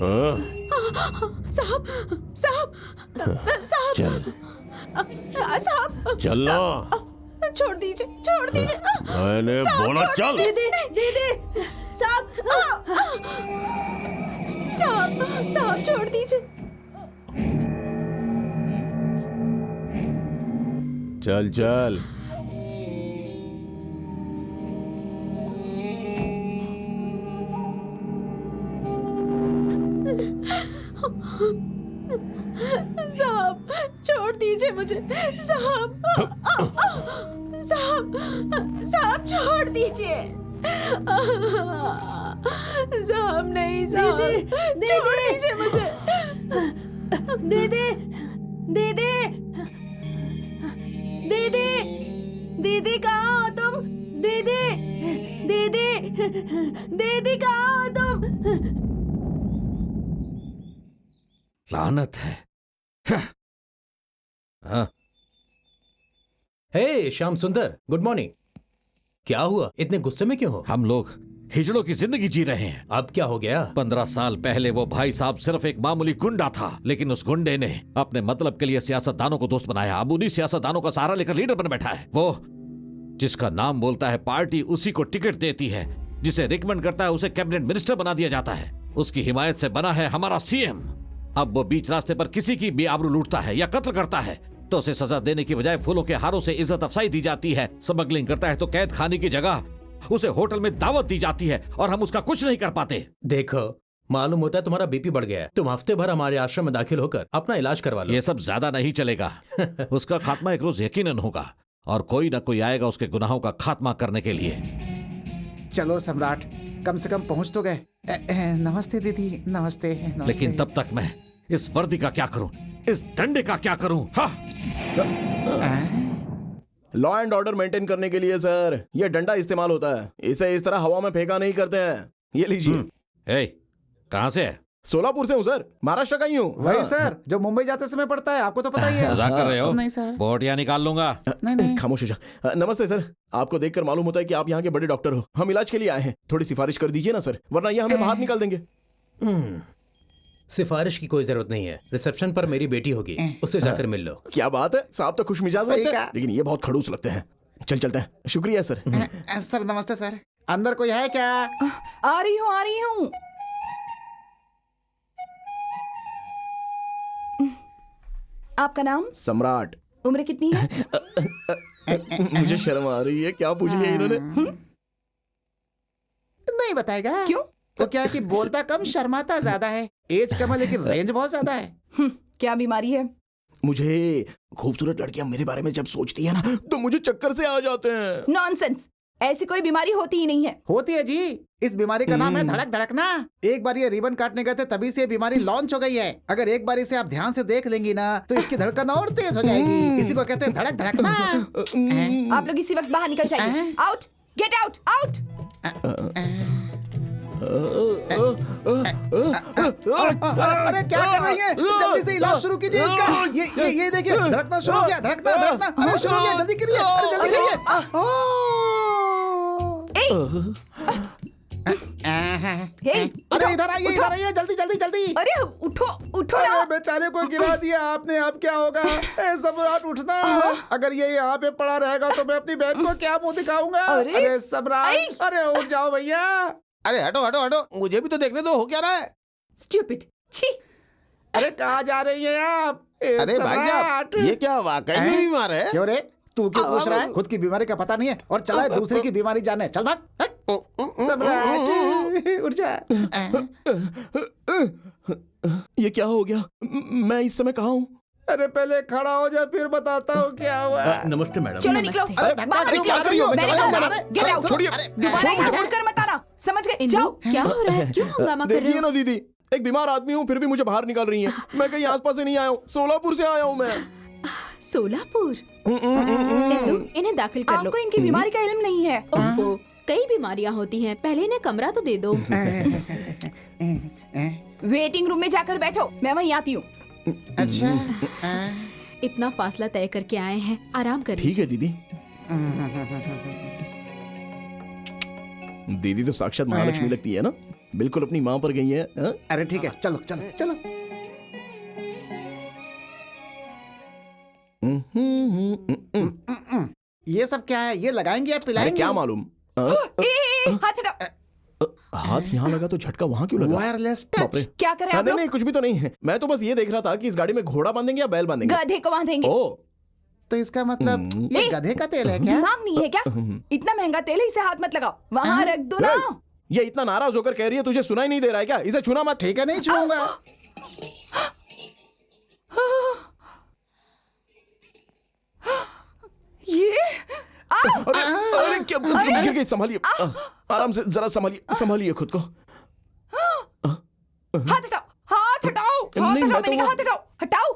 साहब साहब साहब चल साहब चलना, छोड़ दीजिए मैंने बोला चल। दीदी साहब साहब छोड़ दीजिए। चल चल। साहब छोड़ दीजिए मुझे। साहब साहब छोड़ दीजिए। साहब नहीं, साहब छोड़ दीजिए मुझे। दीदी दीदी दीदी दीदी कहाँ हो तुम? दीदी दीदी दीदी कहाँ हो तुम? लानत है। हाँ। हे श्याम सुंदर, गुड मॉर्निंग। क्या हुआ, इतने गुस्से में क्यों हो? हम लोग हिजड़ों की जिंदगी जी रहे हैं। अब क्या हो गया? 15 साल पहले वो भाई साहब सिर्फ एक मामूली गुंडा था, लेकिन उस गुंडे ने अपने मतलब के लिए सियासतदानों को दोस्त बनाया। अब उन्हीं सियासतदानों का सहारा लेकर लीडर बन बैठा है। वो जिसका नाम बोलता है पार्टी उसी को टिकट देती है, जिसे रिकमेंड करता है उसे कैबिनेट मिनिस्टर बना दिया जाता है। उसकी हिमायत से बना है हमारा सीएम। अब वो बीच रास्ते पर किसी की भी आबरू लूटता है या कत्ल करता है तो उसे सजा देने की बजाय फूलों के हारों से इज्जत अफसाई दी जाती है। स्मगलिंग करता है तो कैद खाने की जगह उसे होटल में दावत दी जाती है और हम उसका कुछ नहीं कर पाते। देखो, मालूम होता है तुम्हारा बीपी बढ़ गया है। तुम हफ्ते भर हमारे आश्रम में दाखिल होकर अपना इलाज करवा लो। ये सब ज्यादा नहीं चलेगा। उसका खात्मा एक रोज यकीनन होगा और कोई ना कोई आएगा उसके गुनाहों का खात्मा करने के लिए। चलो सम्राट, कम से कम पहुंच तो गए। नमस्ते दीदी, नमस्ते, नमस्ते। लेकिन तब तक मैं इस वर्दी का क्या करूं, इस डंडे का क्या करूं? लॉ एंड ऑर्डर मेंटेन करने के लिए सर ये डंडा इस्तेमाल होता है। इसे इस तरह हवा में फेंका नहीं करते हैं। ये लीजिए। कहाँ से है? सोलापुर से हूँ सर, महाराष्ट्र का ही हूँ। वही सर जो मुंबई जाते समय पड़ता है, आपको तो पता ही है। मजाक कर रहे हो? नहीं सर, बोटियां निकाल लूंगा। नहीं। खामोश हो जा। नमस्ते सर, आपको देखकर मालूम होता है कि आप यहाँ के बड़े डॉक्टर हो। हम इलाज के लिए आए हैं, थोड़ी सिफारिश कर दीजिए ना सर, वरना ये हमें बाहर निकाल देंगे। सिफारिश की कोई जरूरत नहीं है। रिसेप्शन पर मेरी बेटी होगी, उससे जाकर मिल लो। क्या बात है, साहब तो खुश मिजाज लगते हैं, लेकिन ये बहुत खड़ूस लगते हैं। चलते हैं। शुक्रिया सर। सर नमस्ते सर, अंदर कोई है क्या? आ रही हूँ। आपका नाम? सम्राट। उम्र कितनी है? मुझे शर्म आ रही है, क्या पूछ लिया इन्होंने? नहीं बताएगा। क्यों? तो क्या कि बोलता कम शर्माता ज्यादा है। एज कम है लेकिन रेंज बहुत ज्यादा है। क्या बीमारी है? मुझे खूबसूरत लड़कियां मेरे बारे में जब सोचती है ना तो मुझे चक्कर से आ जाते हैं। नॉनसेंस, ऐसी कोई बीमारी होती ही नहीं है। होती है जी, इस बीमारी का नाम है धड़क धड़कना। एक बार ये रिबन काटने गए थे, तभी से ये बीमारी लॉन्च हो गई है। अगर एक बार इसे आप ध्यान से देख लेंगी ना तो इसकी धड़कन और तेज हो जाएगी। इसी को कहते हैं धड़क धड़कना। आप लोग इसी वक्त बाहर निकल जाइए। Out, get out, out. अरे क्या कर रही है? जल्दी से इलाज शुरू कीजिए इसका। ये देखिए धड़कना शुरू हो गया। धड़कना। अरे शुरू हो गया, जल्दी करिए। अरे जल्दी करिए। अरे इधर आइए, जल्दी। अरे उठो ना। बेचारे को गिरा दिया आपने, अब क्या होगा? सम्राट उठना। अगर ये यहाँ पे पड़ा रहेगा तो मैं अपनी बहन को क्या मुंह दिखाऊंगा? अरे सम्राट, अरे उठ जाओ भैया। अरे हटो, मुझे भी तो देखने दो, हो क्या रहा है? स्टूपिड, छी। अरे कहाँ जा रही हैं आप? अरे भाई साहब, ये क्या वाकई में बीमार है? क्यों रे, तू क्यों पूछ रहा है? खुद की बीमारी का पता नहीं है और चला है दूसरे की बीमारी जाने। चल भाग। सम्राट उठ जा। ये क्या हो गया? मैं इस समय कहाँ हूँ? अरे पहले खड़ा हो जा, फिर बताता हूँ क्या हुआ। नमस्ते मैडम। चलो निकलो। अरे धक्का क्यों मार रही हो? मैंने कहा गेट आउट। छोड़िए। दोबारा यहाँ मुड़कर मत आना, समझ गए? जाओ। क्या हो रहा है? क्यों हंगामा कर रहे देखिए हो? ना दीदी, एक बीमार आदमी हूँ फिर भी मुझे बाहर निकाल रही हैं। मैं कहीं आसपास से नहीं आया हूँ, सोलापुर से आया हूँ मैं। सोलापुर? इंदु, इन्हें दाखिल कर लो। आपको इनकी बीमारी का इल्म नहीं है। ओफो, कई बीमारियां होती हैं, पहले इन्हें कमरा तो दे दो। वेटिंग रूम में जाकर बैठो, मैं वहीं आती हूँ। अच्छा, इतना फासला तय करके आए हैं, आराम कर ठीक है दीदी। दीदी तो साक्षात महालक्ष्मी लगती है ना? बिल्कुल अपनी माँ पर गई है। हाँ? अरे ठीक है, चलो चलो चलो। ये सब क्या है? ये लगाएंगे या अरे पिलाएंगे? क्या मालूम। हाथ हटाओ। हाथ यहाँ लगा तो झटका वहाँ क्यों लगा? वायरलेस बाप रे। टच। क्या करें हाँ, आप नहीं लोग? नहीं कुछ भी तो नहीं है। मैं तो बस ये देख रहा था कि इस गाड़ी में घोड़ा बांधेंगे या बैल बांधेंगे। गधे को बांधेंगे। ओ तो इसका मतलब ये गधे का तेल है क्या? दिमाग नहीं है क्या? इतना महंगा तेल है, इसे हाथ मत लगाओ, वहां रख दो ना। ये इतना नाराज होकर कह रही है, तुझे सुनाई नहीं दे रहा है क्या? इसे छूना मत। ठीक है, नहीं छूऊंगा। ये अरे अरे क्या गिर गई? संभालिए, आराम से, जरा संभालिए, संभालिए खुद को। हाथ हटाओ, हाथ हटाओ, हाथ नहीं, हटाओ, मैं तो मैंने कहा वो- हाथ हटाओ, हटाओ।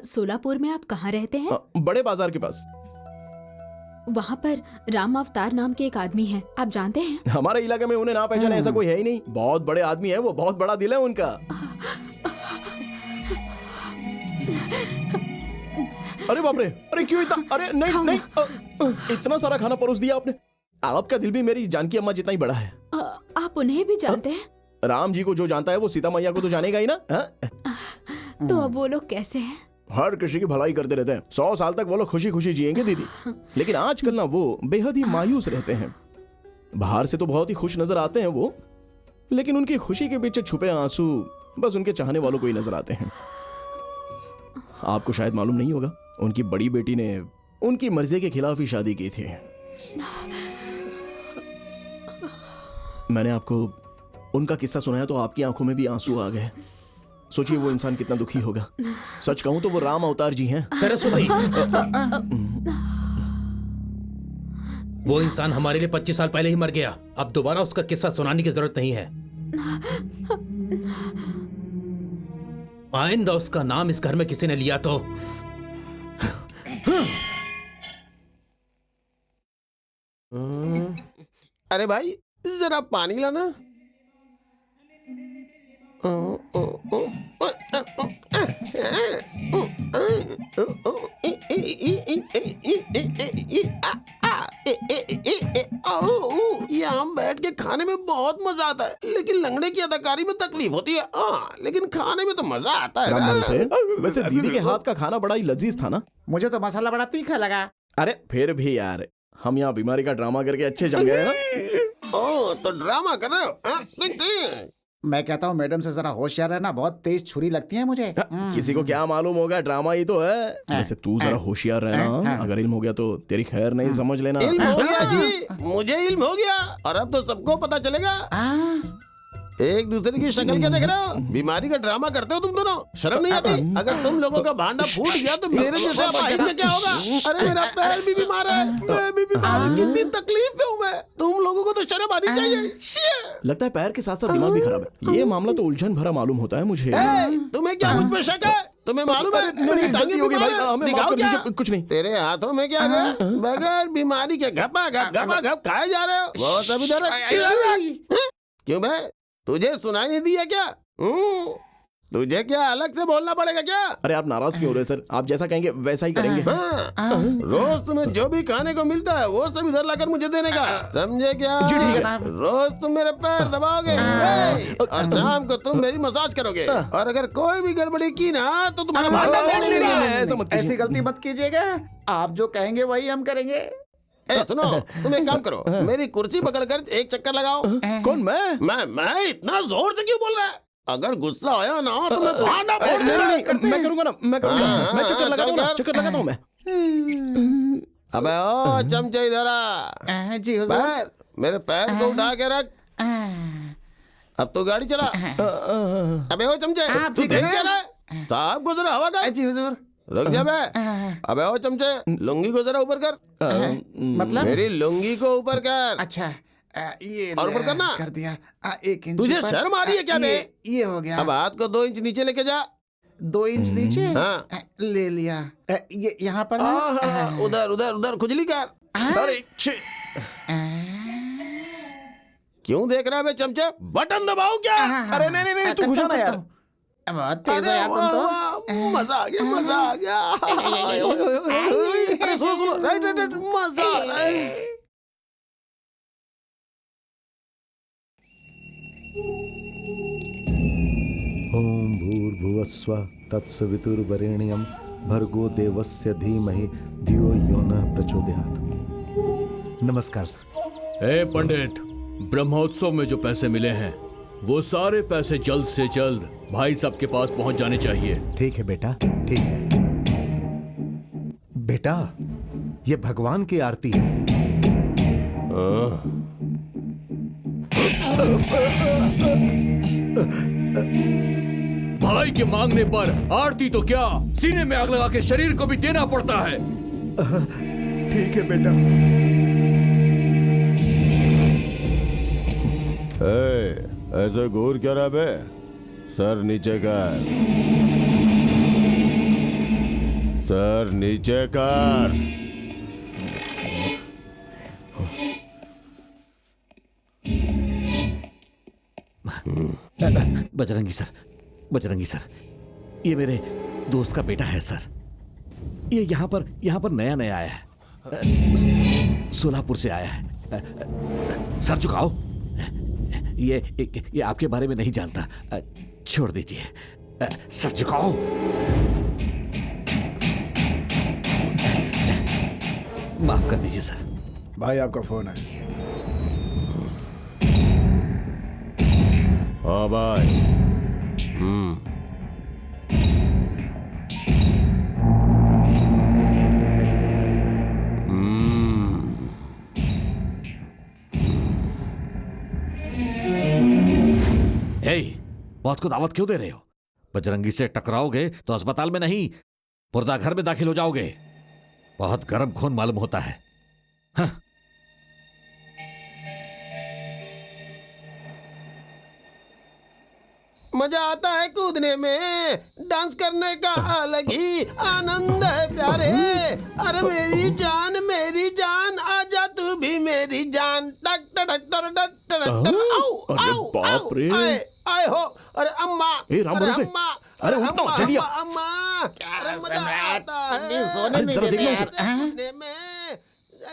सोलापुर में आप कहाँ रहते हैं? बड़े बाजार के पास। वहाँ पर राम अवतार नाम के एक आदमी हैं, आप जानते हैं? हमारे इलाके में उन्हें ना पहचाने ऐसा कोई है ही नहीं। बहुत बड़े आदमी है वो, बहुत बड़ा दिल है उनका। अरे बाप रे, अरे क्यों इतना? अरे नहीं नहीं, इतना सारा खाना परोस दिया आपने। आपका दिल भी मेरी जानकी अम्मा जितना ही बड़ा है। आप उन्हें भी जानते हैं? राम जी को जो जानता है वो सीता मैया को तो जानेगा ही ना। तो अब वो लोग कैसे हैं? हर किसी की भलाई करते रहते हैं। 100 साल तक वो लोग खुशी खुशी जिएंगे दीदी। लेकिन आजकल ना वो बेहद ही मायूस रहते हैं। बाहर से तो बहुत ही खुश नजर आते हैं वो, लेकिन उनकी खुशी के पीछे छुपे आंसू बस उनके चाहने वालों को ही नजर आते हैं। आपको शायद मालूम नहीं होगा, उनकी बड़ी बेटी ने उनकी मर्जी के खिलाफ ही शादी की थी। मैंने आपको उनका किस्सा सुनाया तो आपकी आंखों में भी आंसू आ गए। सोचिए वो इंसान कितना दुखी होगा। सच कहूं तो वो राम अवतार जी हैं। सरस्वती, वो इंसान हमारे लिए 25 साल पहले ही मर गया। अब दोबारा उसका किस्सा सुनाने की जरूरत नहीं है। आइंदा उसका नाम इस घर में किसी ने लिया तो अरे भाई जरा पानी लाना। यहाँ बैठ के खाने में बहुत मजा आता है, लेकिन लंगड़े की अदाकारी में तकलीफ होती है। लेकिन खाने में तो मजा आता है राम ना। भरोसे, वैसे दीदी के हाथ का खाना बड़ा ही लजीज था ना। मुझे तो मसाला बड़ा तीखा लगा। अरे फिर भी यार, हम यहाँ बीमारी का ड्रामा करके अच्छे जम गए ना। तो ड्रामा कर रहे हो? देखते मैं कहता हूँ मैडम से जरा होशियार रहना, बहुत तेज छुरी लगती है मुझे। किसी को क्या मालूम होगा, ड्रामा ही तो है। वैसे तू जरा होशियार रहना, अगर इल्म हो गया तो तेरी खैर नहीं, समझ लेना। इल्म हो गया जी, मुझे इल्म हो गया, और अब तो सबको पता चलेगा। एक दूसरे की शक्ल क्या देख रहे हो? बीमारी का ड्रामा करते हो तुम दोनों, शर्म नहीं आती? अगर तुम लोगों का भांडा फूट गया तो मेरे जैसे अपाहिज में क्या होगा? अरे मेरा पैर भी बीमार है, मैं भी बीमार हूँ, कितनी तकलीफ में हूँ मैं। तुम लोगों को तो शर्म आनी चाहिए। लगता है पैर के साथ साथ दिमाग भी खराब है। ये मामला तो उलझन भरा मालूम होता है मुझे। तुम्हें क्या मुझ पे शक है? तुम्हें मालूम है मेरी टांगें बीमार हैं? दिखाओ क्या? कुछ नहीं। तेरे हाथों में क्या है? बगैर बीमारी के घपा घप खाए जा रहे हो। वो सब इधर क्यों बे? तुझे सुनाई नहीं दिया क्या? तुझे क्या अलग से बोलना पड़ेगा क्या? अरे आप नाराज क्यों हो रहे सर? आप जैसा कहेंगे वैसा ही करेंगे। रोज तुम्हें जो भी खाने को मिलता है वो सब इधर लाकर मुझे देने का, समझे क्या? जी ठीक है ना। रोज तुम मेरे पैर दबाओगे और शाम को तुम मेरी मसाज करोगे, और अगर कोई भी गड़बड़ी की ना तो तुम्हारा भांडा तोड़ देंगे। ऐसा मत कीजिए। ऐसी गलती मत कीजिएगा। आप जो कहेंगे वही हम करेंगे। सुनो, तुम एक काम करो, मेरी कुर्सी पकड़कर एक चक्कर लगाओ। कौन? मैं इतना जोर से क्यों बोल रहा है? अगर गुस्सा आया ना तो मैं भांडा फोड़ दूंगा। मैं करूंगा ना, मैं करूंगा। मैं चक्कर लगाता हूँ ना, चक्कर लगाता हूँ मैं। अबे ओ चमचे इधर आ। जी हुजूर। पैर, मेरे पैर को उठा के रख। अब तो गाड़ी चला। अबे ओ चमचे, तू ठीक है देख ना? क्या रहा है? साहब को जरा हवा कर। जी हुजूर। रुक जा बे। अबे ओ चमचे, लुंगी को जरा ऊपर कर। मतलब? मेरी लुंगी को ऊपर कर। अच्छा, ये और ऊपर करना? कर दिया। 1 इंच तुझे ऊपर। शर्म आ रही है क्या बे? ये हो गया। अब हाथ को 2 इंच नीचे लेके जा। 2 इंच नीचे। हाँ। ले लिया। ये यहाँ पर ना। उधर उधर उधर खुजली कर। अरे छे। क्यों देख रहा है बे चमचे? बटन दबाओ क्या? अरे नहीं नहीं नहीं, तू घुसा ना यार। बहुत तेज है यार तुम तो। मजा आ गया, मजा आ गया। अरे सुनो सुनो, राइट राइट राइट, मजा आ रहा है। ओम भूर्भुवस्व तत्सवितुर्वरेण्यं भर्गो देवस्य धीमहि धियो यो न प्रचोदयात्। नमस्कार सर। ए पंडित, ब्रह्मोत्सव में जो पैसे मिले हैं वो सारे पैसे जल्द से जल्द भाई साहब के पास पहुंच जाने चाहिए। ठीक है बेटा, ठीक है। बेटा, ये भगवान की आरती है। भाई के मांगने पर आरती तो क्या, सीने में आग लगा के शरीर को भी देना पड़ता है। ठीक है बेटा। ऐसे घूर क्या रहा बे? सर नीचे कर, सर नीचे कर। बजरंगी सर, बजरंगी सर, ये मेरे दोस्त का बेटा है सर। ये यहाँ पर नया नया आया है, सोलापुर से आया है। सर झुकाओ, ये आपके बारे में नहीं जानता, छोड़ दीजिए। सर झुकाओ। माफ कर दीजिए सर। भाई आपका फोन है। हाँ भाई। मौत को दावत क्यों दे रहे हो? बजरंगी से टकराओगे तो अस्पताल में नहीं, मुर्दा घर में दाखिल हो जाओगे। बहुत गर्म खून मालूम होता है। हाँ। मजा आता है कूदने में, डांस करने का अलग ही आनंद है प्यारे। अरे मेरी जान आजा तू भी मेरी जान। टक टक टक टक टक। अरे बाप रे। आए हो। अरे अम्मा, ए राम अरे भरोसे। अम्मा, अरे उठो, अम्मा, जल्दी आ। अम्मा, अरे मजा आता है सोने नहीं जरा देते देखो यार। नाचने में,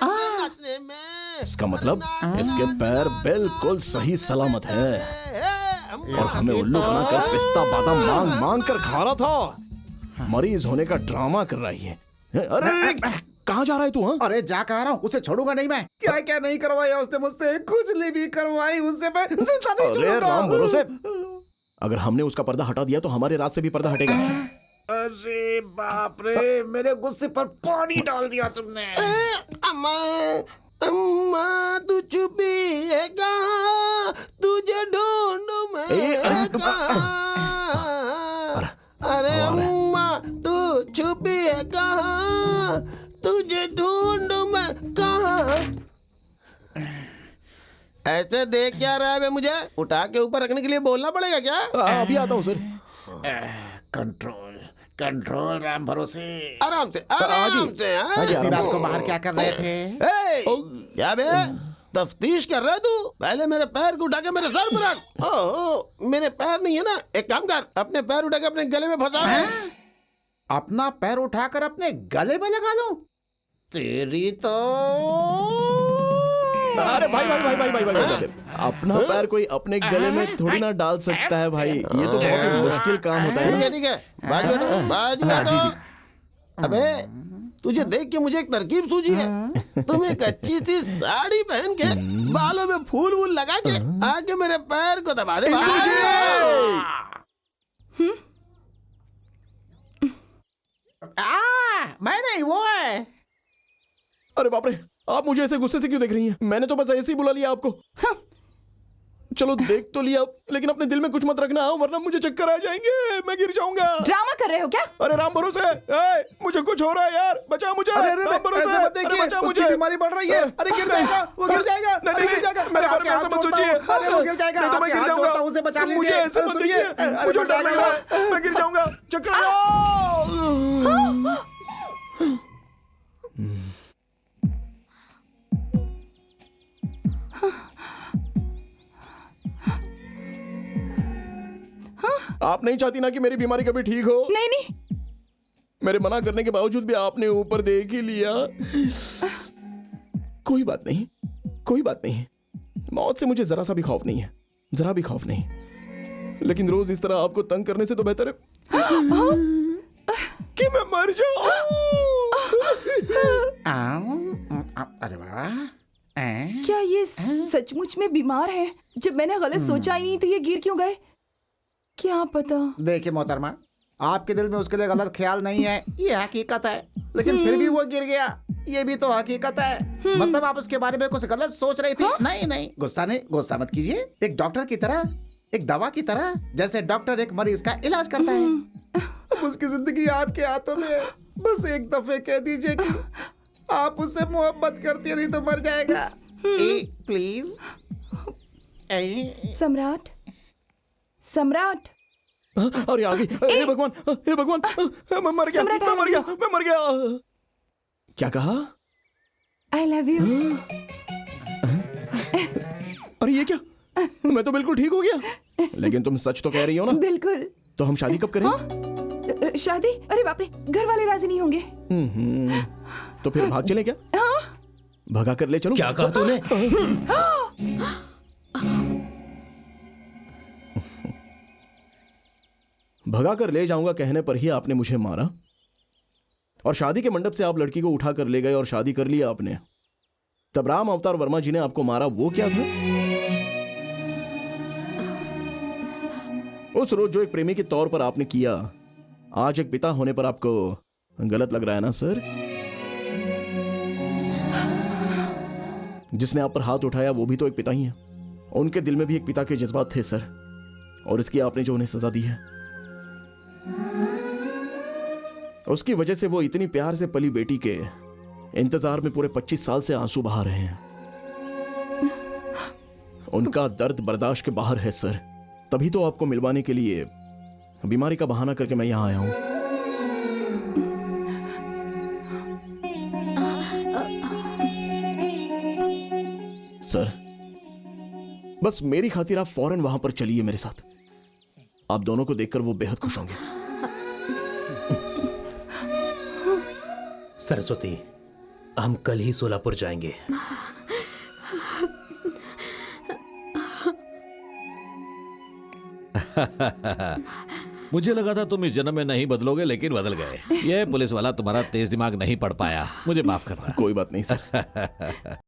नाचने में। इसका मतलब इसके पैर बिल्कुल सही सलामत है और हमें उल्लू बनाकर पिस्ता बादाम मांग मांग कर खा रहा था। मरीज होने का ड्रामा कर रही है। अरे कहाँ जा रहा है तू? हाँ, अरे जा कह रहा हूँ, उसे छोड़ूंगा नहीं मैं। क्या क्या नहीं करवाया उसने मुझसे, खुजली भी करवाई उससे, मैं सोचा नहीं अरे छोड़ूंगा। राम भरोसे, अगर हमने उसका पर्दा हटा दिया तो हमारे रात से भी पर्दा हटेगा। अरे बाप रे, मेरे गुस्से पर पानी डाल दिया तुमने। अम्मा, अम्मा तू छुपी है कहाँ? तुझे ढूंढूं मैं कहाँ? अरे अम्मा तू छुपी है कहाँ? तुझे ढूंढूं मैं कहाँ? ऐसे देख क्या रहा है बे? मुझे उठा के ऊपर रखने के लिए बोलना पड़ेगा क्या? अभी आता हूँ सर। कंट्रोल कंट्रोल राम भरोसे। आराम से आराम से। हाँ? इतनी रात को बाहर क्या कर रहे थे? ए, क्या बे? तफ्तीश कर रहा है तू? पहले मेरे पैर को उठा के मेरे सर पर रख। ओह, मेरे पैर नहीं है ना, एक काम कर, अपने पैर उठा के अपने गले में फंसा। अपना पैर उठाकर अपने गले में लगा लूं? तेरी तो। अरे भाई भाई भाई भाई भाई भाई, भाई। अपना पैर कोई अपने गले में थोड़ी ना डाल सकता है भाई, ये तो बहुत ही मुश्किल काम होता है ना। ठीक है बाजू हटो, बाजू हाँ, हटो। जी जी। अबे तुझे देख के मुझे एक तरकीब सूझी है। तुम एक अच्छी सी साड़ी पहन के बालों में फूल वूल लगा के आके मेरे पैर को दबा दे। मैं नहीं, वो है। अरे बाप रे, आप मुझे ऐसे गुस्से से क्यों देख रही हैं? मैंने तो बस ऐसे ही बुला लिया आपको। चलो देख तो लिया, लेकिन अपने दिल में कुछ मत रखना वरना मुझे चक्कर आ जाएंगे, मैं गिर जाऊंगा। ड्रामा कर रहे हो क्या? अरे राम भरोसे, ए, मुझे कुछ हो रहा है यार, बचा मुझे। अरे अरे राम भरोसे, ऐसे मत अरे देखिए, बचा उसकी मुझे। बीमारी बढ़ रही है। अरे गिर जाएगा, वो गिर जाएगा। नहीं, अरे नहीं, गिर जाएगा। मेरे अरे बारे आपके में हाथ ऐसा मत जोड़ता सोचिए। हूँ। अरे वो गिर जाएगा, नहीं तो मैं आपके गिर हाथ जाऊंगा। जोड़ता हूँ, उसे बचा मुझे लीजिए। ऐसा अरे मत सुनिए, देखिए, अरे मुझे बच डर लग जाएगा। रहा है, मैं गिर जाऊंगा, चक्कर आ- आप नहीं चाहती ना कि मेरी बीमारी कभी ठीक हो? नहीं नहीं, मेरे मना करने के बावजूद भी आपने ऊपर देख ही लिया। कोई बात नहीं, कोई बात नहीं, मौत से मुझे जरा सा भी खौफ नहीं है, जरा भी खौफ नहीं। लेकिन रोज इस तरह आपको तंग करने से तो बेहतर है कि मैं मर जाऊं। अरे वाह, क्या ये सचमुच में बीमार है? जब मैंने गलत सोचा ही नहीं तो ये गिर क्यों गए? क्या पता। देखिए मोहतरमा, आपके दिल में उसके लिए गलत ख्याल नहीं है, ये हकीकत है। लेकिन फिर भी वो गिर गया, ये भी तो हकीकत है। मतलब आप उसके बारे में कुछ गलत सोच रही थी। नहीं नहीं, गुस्सा मत कीजिए। एक डॉक्टर की तरह, एक दवा की तरह, जैसे डॉक्टर एक मरीज का इलाज करता है, अब उसकी जिंदगी आपके हाथों में है। बस एक दफे कह दीजिए कि आप उससे मोहब्बत करती है, नहीं तो मर जाएगा। प्लीज। सम्राट, सम्राट, अरे आ गई। हे भगवान, हे भगवान, मैं मर गया, सम्राट, मैं मर गया, मैं मर गया। क्या कहा? I love you. अरे ये क्या? मैं तो बिल्कुल ठीक हो गया। लेकिन तुम सच तो कह रही हो ना? बिल्कुल। तो हम शादी कब करें? शादी? अरे बाप रे, घर वाले राजी नहीं होंगे। तो फिर भाग चले क्या? भगा कर ले चलो। क्या कहा तूने? भगा कर ले जाऊंगा कहने पर ही आपने मुझे मारा, और शादी के मंडप से आप लड़की को उठा कर ले गए और शादी कर लिया आपने। तब राम अवतार वर्मा जी ने आपको मारा, वो क्या था? उस रोज जो एक प्रेमी के तौर पर आपने किया, आज एक पिता होने पर आपको गलत लग रहा है ना सर? जिसने आप पर हाथ उठाया वो भी तो एक पिता ही है। उनके दिल में भी एक पिता के जज्बात थे सर, और इसकी आपने जो उन्हें सजा दी है, उसकी वजह से वो इतनी प्यार से पली बेटी के इंतजार में पूरे 25 साल से आंसू बहा रहे हैं। उनका दर्द बर्दाश्त के बाहर है सर। तभी तो आपको मिलवाने के लिए बीमारी का बहाना करके मैं यहां आया हूं। सर, बस मेरी खातिर आप फौरन वहां पर चलिए मेरे साथ। आप दोनों को देखकर वो बेहद खुश होंगे। सरस्वती, हम कल ही सोलापुर जाएंगे। मुझे लगा था तुम इस जन्म में नहीं बदलोगे, लेकिन बदल गए। ये पुलिस वाला तुम्हारा तेज दिमाग नहीं पढ़ पाया, मुझे माफ करना। कोई बात नहीं सर।